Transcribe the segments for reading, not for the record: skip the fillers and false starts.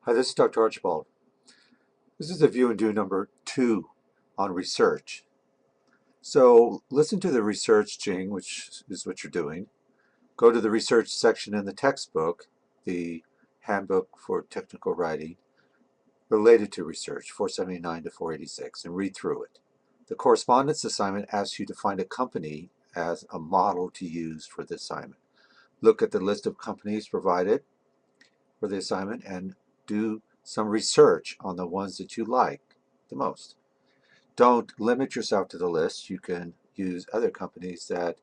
Hi, this is Dr. Archibald. This is the view and do number 2 on research. So listen to the research jing, which is what you're doing. Go to the research section in the textbook, the handbook for technical writing related to research, 479 to 486, and read through it. The correspondence assignment asks you to find a company as a model to use for the assignment. Look at the list of companies provided for the assignment and do some research on the ones that you like the most. Don't limit yourself to the list. You can use other companies that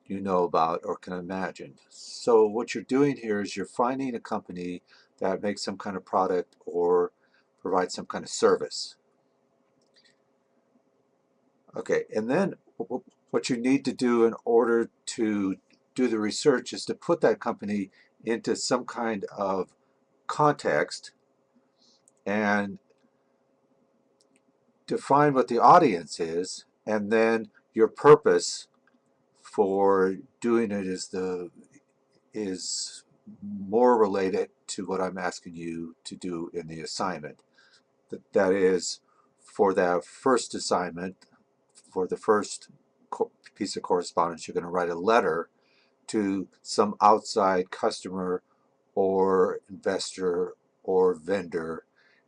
you know about or can imagine. So what you're doing here is you're finding a company that makes some kind of product or provides some kind of service. Okay, and then what you need to do in order to do the research is to put that company into some kind of context and define what the audience is, and then your purpose for doing it is more related to what I'm asking you to do in the assignment. That is, for that first assignment, for the first piece of correspondence, you're going to write a letter to some outside customer or investor or vendor,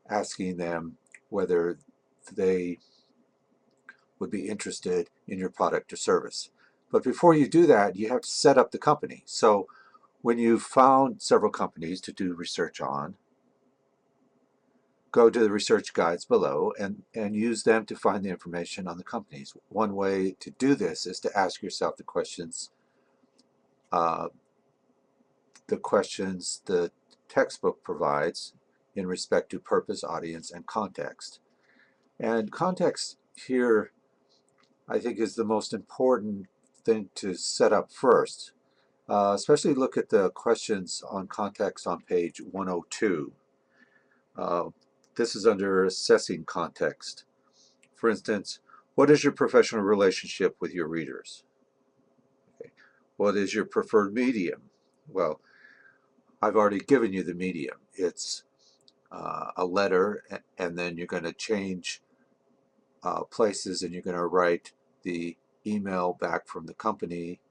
asking them whether they would be interested in your product or service. But before you do that, you have to set up the company. So when you've found several companies to do research on, go to the research guides below and use them to find the information on the companies. One way to do this is to ask yourself the questions the textbook provides in respect to purpose, audience, and context. And context here, I think, is the most important thing to set up first. Especially look at the questions on context on page 102. This is under assessing context. For instance, what is your professional relationship with your readers? Okay. What is your preferred medium? Well, I've already given you the medium. It's a letter, and then you're going to change places, and you're going to write the email back from the company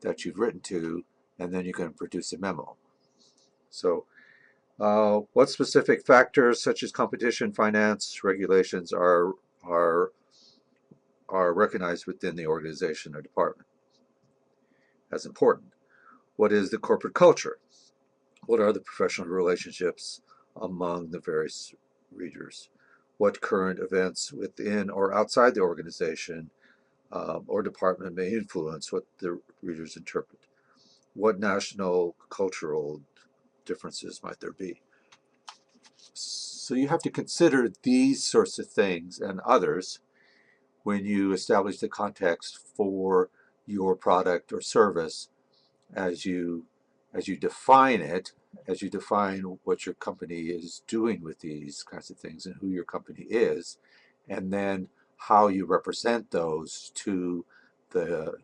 that you've written to, and then you're going to produce a memo. So what specific factors such as competition, finance, regulations are recognized within the organization or department as important? What is the corporate culture? What are the professional relationships among the various readers? What current events within or outside the organization or department may influence what the readers interpret? What national cultural differences might there be? So you have to consider these sorts of things and others when you establish the context for your product or service as you define it, as you define what your company is doing with these kinds of things and who your company is, and then how you represent those to the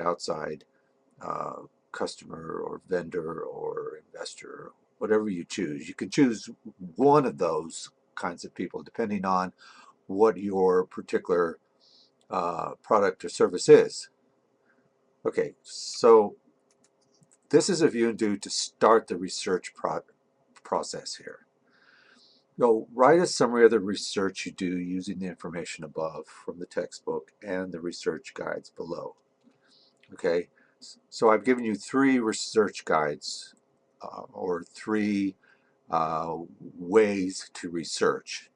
outside customer or vendor or investor, whatever you choose. You can choose one of those kinds of people depending on what your particular product or service is. Okay, so this is a view and do to start the research process here. You'll write a summary of the research you do using the information above from the textbook and the research guides below. Okay, so I've given you 3 research guides or 3 ways to research.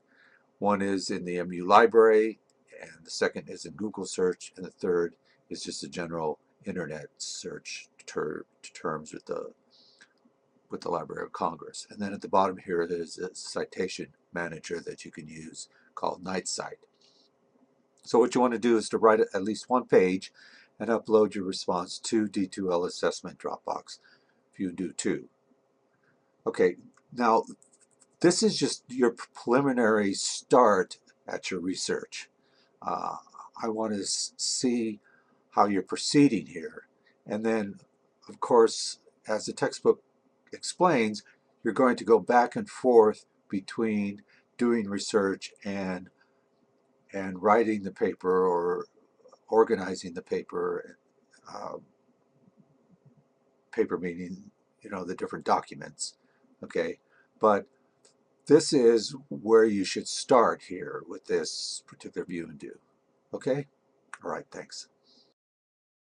One is in the MU library, and the second is in Google search, and the third is just a general internet search terms with the Library of Congress. And then at the bottom here there's a citation manager that you can use called NightCite. So what you want to do is to write at least one page and upload your response to D2L Assessment Dropbox View Do 2. Okay, now this is just your preliminary start at your research. I want to see how you're proceeding here. And then, of course, as the textbook explains, you're going to go back and forth between doing research and writing the paper or organizing the paper, paper meaning, the different documents, okay? But this is where you should start here with this particular view and do, okay? All right, thanks.